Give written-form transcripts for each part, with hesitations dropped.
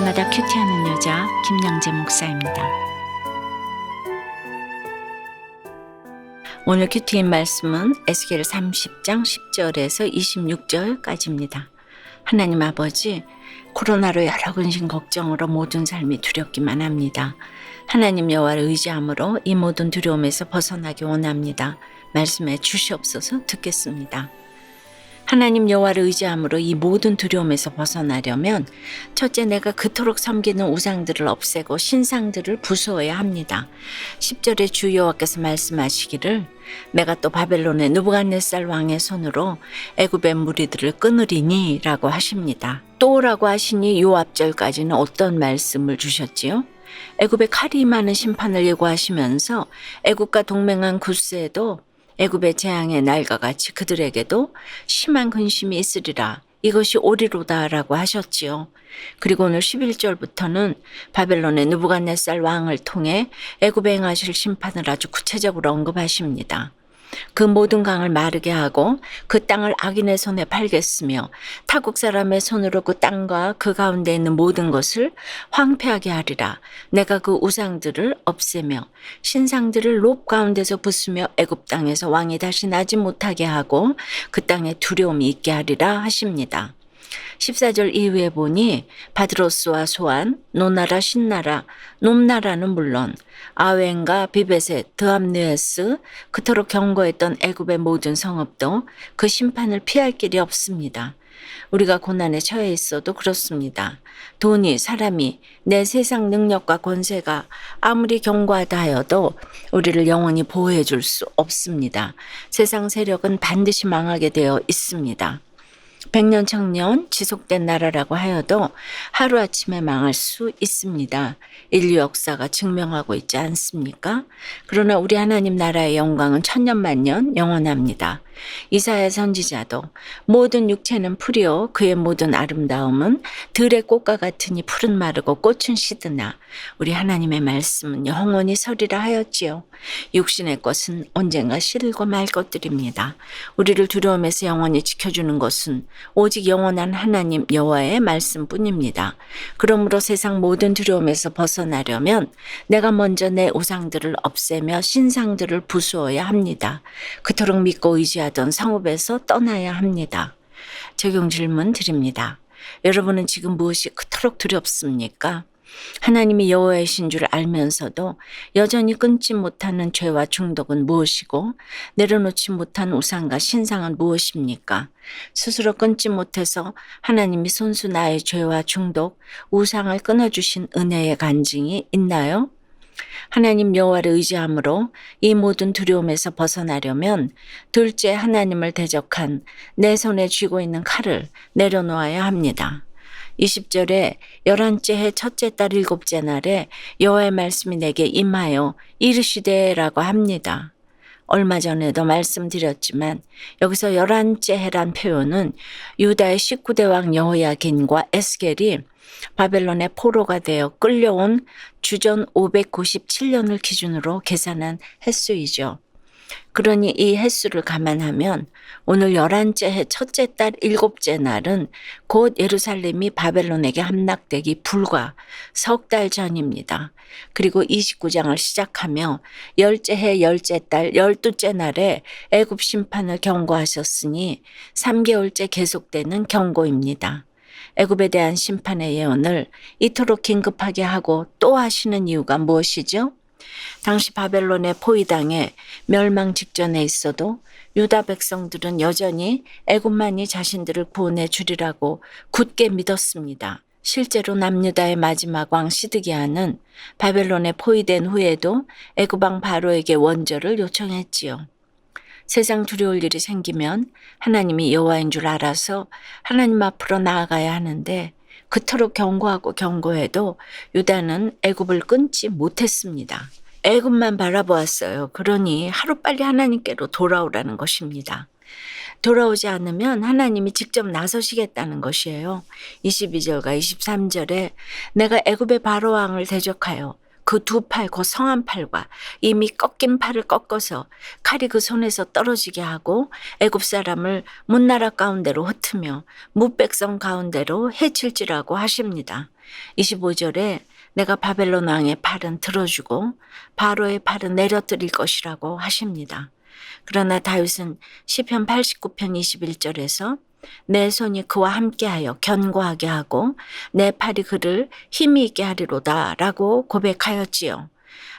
날마다 큐티하는 여자 김양재 목사입니다. 오늘 큐티인 말씀은 에스겔 30장 10절에서 26절까지입니다. 하나님 아버지, 코로나로 여러 근심 걱정으로 모든 삶이 두렵기만 합니다. 하나님 여호와를 의지함으로 이 모든 두려움에서 벗어나기 원합니다. 말씀해 주시옵소서. 듣겠습니다. 하나님 여호와를 의지함으로 이 모든 두려움에서 벗어나려면 첫째, 내가 그토록 섬기는 우상들을 없애고 신상들을 부수어야 합니다. 10절에 주 여호와께서 말씀하시기를 내가 또 바벨론의 느부갓네살 왕의 손으로 애굽의 무리들을 끊으리니 라고 하십니다. 또라고 하시니 요 앞절까지는 어떤 말씀을 주셨지요? 애굽에 칼이 임하는 심판을 예고하시면서 애굽과 동맹한 구스에도 애굽의 재앙의 날과 같이 그들에게도 심한 근심이 있으리라. 이것이 오리로다라고 하셨지요. 그리고 오늘 11절부터는 바벨론의 느부갓네살 왕을 통해 애굽에 행하실 심판을 아주 구체적으로 언급하십니다. 그 모든 강을 마르게 하고 그 땅을 악인의 손에 팔겠으며 타국 사람의 손으로 그 땅과 그 가운데 있는 모든 것을 황폐하게 하리라. 내가 그 우상들을 없애며 신상들을 롭 가운데서 부수며 애굽 땅에서 왕이 다시 나지 못하게 하고 그 땅에 두려움이 있게 하리라 하십니다. 14절 이후에 보니 바드로스와 소안, 노나라, 신나라, 놈나라는 물론 아웬과 비베셋, 드합느에스, 그토록 경고했던 애굽의 모든 성읍도 그 심판을 피할 길이 없습니다. 우리가 고난에 처해 있어도 그렇습니다. 돈이, 사람이, 내 세상 능력과 권세가 아무리 견고하다 하여도 우리를 영원히 보호해 줄 수 없습니다. 세상 세력은 반드시 망하게 되어 있습니다. 100년 청년 지속된 나라라고 하여도 하루아침에 망할 수 있습니다. 인류 역사가 증명하고 있지 않습니까? 그러나 우리 하나님 나라의 영광은 천년만년 영원합니다. 이사야 선지자도 모든 육체는 풀이요 그의 모든 아름다움은 들의 꽃과 같으니 풀은 마르고 꽃은 시드나 우리 하나님의 말씀은 영원히 서리라 하였지요. 육신의 것은 언젠가 시들고 말 것들입니다. 우리를 두려움에서 영원히 지켜주는 것은 오직 영원한 하나님 여호와의 말씀뿐입니다. 그러므로 세상 모든 두려움에서 벗어나려면 내가 먼저 내 우상들을 없애며 신상들을 부수어야 합니다. 그토록 믿고 의지하던 성읍에서 떠나야 합니다. 적용 질문 드립니다. 여러분은 지금 무엇이 그토록 두렵습니까? 하나님이 여호와이신 줄 알면서도 여전히 끊지 못하는 죄와 중독은 무엇이고 내려놓지 못한 우상과 신상은 무엇입니까? 스스로 끊지 못해서 하나님이 손수 나의 죄와 중독, 우상을 끊어주신 은혜의 간증이 있나요? 하나님 여호와를 의지함으로 이 모든 두려움에서 벗어나려면 둘째, 하나님을 대적한 내 손에 쥐고 있는 칼을 내려놓아야 합니다. 20절에 11째 해 첫째 달 7째 날에 여호와의 말씀이 내게 임하여 이르시되라고 합니다. 얼마 전에도 말씀드렸지만 여기서 11째 해란 표현은 유다의 19대 왕 여호야긴과 에스겔이 바벨론의 포로가 되어 끌려온 주전 597년을 기준으로 계산한 횟수이죠. 그러니 이 횟수를 감안하면 오늘 11째 해 첫째 달 7째 날은 곧 예루살렘이 바벨론에게 함락되기 불과 석 달 전입니다. 그리고 29장을 시작하며 10째 해 10째 달 12째 날에 애굽 심판을 경고하셨으니 3개월째 계속되는 경고입니다. 애굽에 대한 심판의 예언을 이토록 긴급하게 하고 또 하시는 이유가 무엇이죠? 당시 바벨론의 포위당에 멸망 직전에 있어도 유다 백성들은 여전히 애굽만이 자신들을 구원해 주리라고 굳게 믿었습니다. 실제로 남유다의 마지막 왕 시드기야는 바벨론에 포위된 후에도 애굽 왕 바로에게 원조를 요청했지요. 세상 두려울 일이 생기면 하나님이 여호와인 줄 알아서 하나님 앞으로 나아가야 하는데 그토록 경고하고 경고해도 유다는 애굽을 끊지 못했습니다. 애굽만 바라보았어요. 그러니 하루빨리 하나님께로 돌아오라는 것입니다. 돌아오지 않으면 하나님이 직접 나서시겠다는 것이에요. 22절과 23절에 내가 애굽의 바로왕을 대적하여 그 두 팔, 그 성한 팔과 이미 꺾인 팔을 꺾어서 칼이 그 손에서 떨어지게 하고 애굽 사람을 문나라 가운데로 흩으며 무백성 가운데로 해칠지라고 하십니다. 25절에 내가 바벨론 왕의 팔은 들어주고 바로의 팔은 내려뜨릴 것이라고 하십니다. 그러나 다윗은 시편 89편 21절에서 내 손이 그와 함께하여 견고하게 하고 내 팔이 그를 힘이 있게 하리로다 라고 고백하였지요.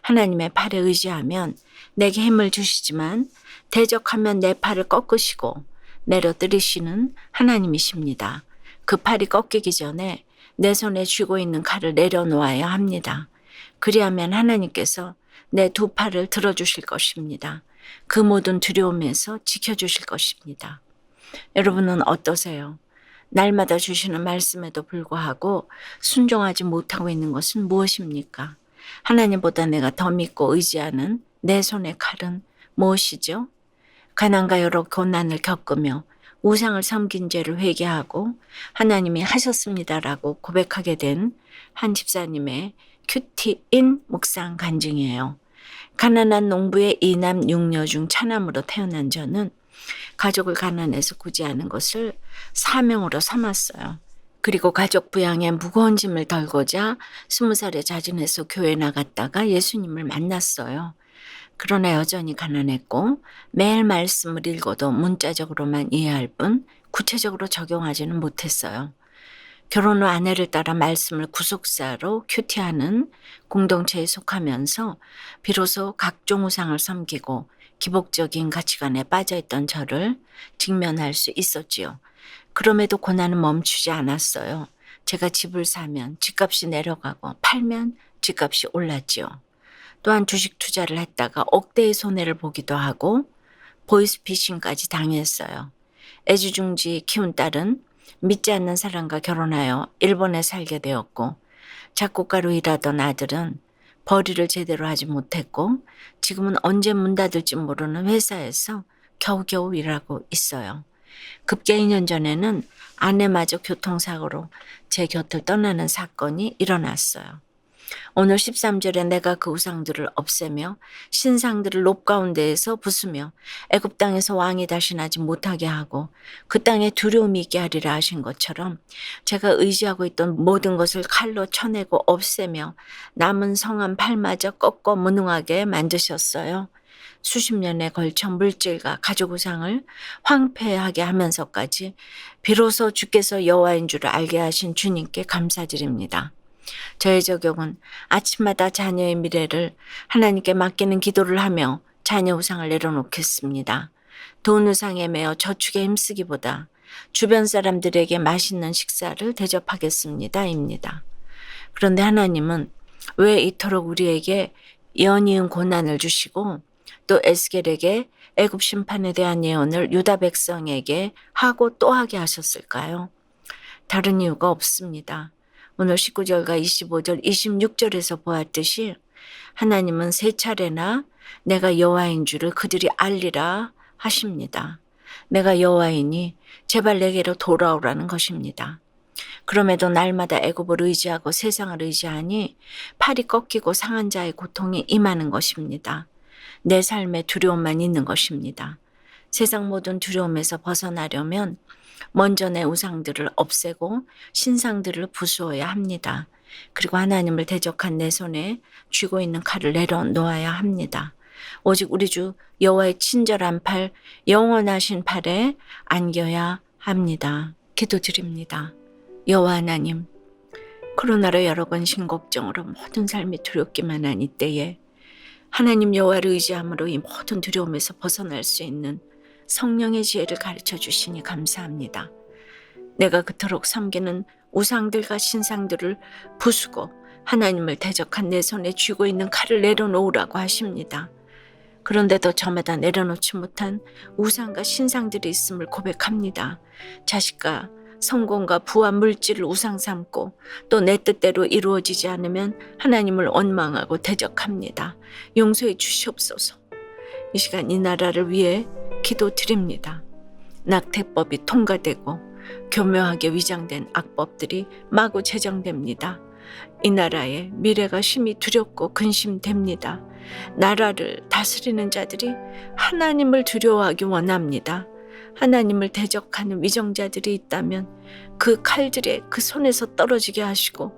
하나님의 팔에 의지하면 내게 힘을 주시지만 대적하면 내 팔을 꺾으시고 내려뜨리시는 하나님이십니다. 그 팔이 꺾이기 전에 내 손에 쥐고 있는 칼을 내려놓아야 합니다. 그리하면 하나님께서 내 두 팔을 들어주실 것입니다. 그 모든 두려움에서 지켜주실 것입니다. 여러분은 어떠세요? 날마다 주시는 말씀에도 불구하고 순종하지 못하고 있는 것은 무엇입니까? 하나님보다 내가 더 믿고 의지하는 내 손의 칼은 무엇이죠? 가난과 여러 고난을 겪으며 우상을 섬긴 죄를 회개하고 하나님이 하셨습니다라고 고백하게 된 한 집사님의 큐티인 묵상 간증이에요. 가난한 농부의 2남 6녀 중 차남으로 태어난 저는 가족을 가난해서 구제하는 것을 사명으로 삼았어요. 그리고 가족 부양에 무거운 짐을 덜고자 20살에 자진해서 교회 나갔다가 예수님을 만났어요. 그러나 여전히 가난했고 매일 말씀을 읽어도 문자적으로만 이해할 뿐 구체적으로 적용하지는 못했어요. 결혼 후 아내를 따라 말씀을 구속사로 큐티하는 공동체에 속하면서 비로소 각종 우상을 섬기고 기복적인 가치관에 빠져있던 저를 직면할 수 있었지요. 그럼에도 고난은 멈추지 않았어요. 제가 집을 사면 집값이 내려가고 팔면 집값이 올랐지요. 또한 주식 투자를 했다가 억대의 손해를 보기도 하고 보이스피싱까지 당했어요. 애지중지 키운 딸은 믿지 않는 사람과 결혼하여 일본에 살게 되었고 작곡가로 일하던 아들은 벌이를 제대로 하지 못했고 지금은 언제 문 닫을지 모르는 회사에서 겨우겨우 일하고 있어요. 급기 2년 전에는 아내마저 교통사고로 제 곁을 떠나는 사건이 일어났어요. 오늘 13절에 내가 그 우상들을 없애며 신상들을 높 가운데에서 부수며 애굽 땅에서 왕이 다시 나지 못하게 하고 그 땅에 두려움이 있게 하리라 하신 것처럼 제가 의지하고 있던 모든 것을 칼로 쳐내고 없애며 남은 성한 팔마저 꺾어 무능하게 만드셨어요. 수십 년에 걸쳐 물질과 가족 우상을 황폐하게 하면서까지 비로소 주께서 여호와인 줄을 알게 하신 주님께 감사드립니다. 저의 적용은 아침마다 자녀의 미래를 하나님께 맡기는 기도를 하며 자녀 우상을 내려놓겠습니다. 돈 우상에 매어 저축에 힘쓰기보다 주변 사람들에게 맛있는 식사를 대접하겠습니다. 입니다. 그런데 하나님은 왜 이토록 우리에게 연이은 고난을 주시고 또 에스겔에게 애굽 심판에 대한 예언을 유다 백성에게 하고 또 하게 하셨을까요? 다른 이유가 없습니다. 오늘 19절과 25절, 26절에서 보았듯이 하나님은 세 차례나 내가 여호와인 줄을 그들이 알리라 하십니다. 내가 여호와이니 제발 내게로 돌아오라는 것입니다. 그럼에도 날마다 애굽을 의지하고 세상을 의지하니 팔이 꺾이고 상한 자의 고통이 임하는 것입니다. 내 삶에 두려움만 있는 것입니다. 세상 모든 두려움에서 벗어나려면 먼저 내 우상들을 없애고 신상들을 부수어야 합니다. 그리고 하나님을 대적한 내 손에 쥐고 있는 칼을 내려놓아야 합니다. 오직 우리 주 여호와의 친절한 팔, 영원하신 팔에 안겨야 합니다. 기도드립니다. 여호와 하나님, 코로나로 여러 번 신걱정으로 모든 삶이 두렵기만 한 이때에 하나님 여호와를 의지함으로 이 모든 두려움에서 벗어날 수 있는 성령의 지혜를 가르쳐 주시니 감사합니다. 내가 그토록 섬기는 우상들과 신상들을 부수고 하나님을 대적한 내 손에 쥐고 있는 칼을 내려놓으라고 하십니다. 그런데도 저마다 내려놓지 못한 우상과 신상들이 있음을 고백합니다. 자식과 성공과 부와 물질을 우상 삼고 또 내 뜻대로 이루어지지 않으면 하나님을 원망하고 대적합니다. 용서해 주시옵소서. 이 시간 이 나라를 위해 기도드립니다. 낙태법이 통과되고 교묘하게 위장된 악법들이 마구 제정됩니다. 이 나라의 미래가 심히 두렵고 근심됩니다. 나라를 다스리는 자들이 하나님을 두려워하기 원합니다. 하나님을 대적하는 위정자들이 있다면 그 칼들에 그 손에서 떨어지게 하시고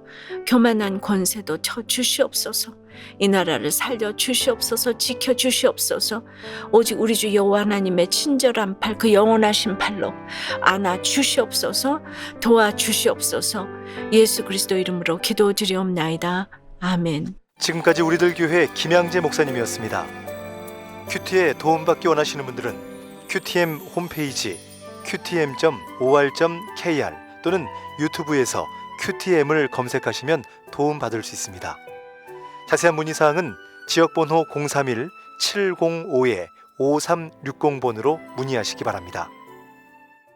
교만한 권세도 쳐 주시옵소서. 이 나라를 살려 주시옵소서. 지켜 주시옵소서. 오직 우리 주 여호와 하나님의 친절한 팔, 그 영원하신 팔로 안아 주시옵소서. 도와 주시옵소서. 예수 그리스도 이름으로 기도드리옵나이다. 아멘. 지금까지 우리들 교회 김양재 목사님이었습니다. 큐티에 도움받기 원하시는 분들은 QTM 홈페이지 qtm.or.kr 또는 유튜브에서 QTM을 검색하시면 도움받을 수 있습니다. 자세한 문의사항은 지역번호 031-705-5360번으로 문의하시기 바랍니다.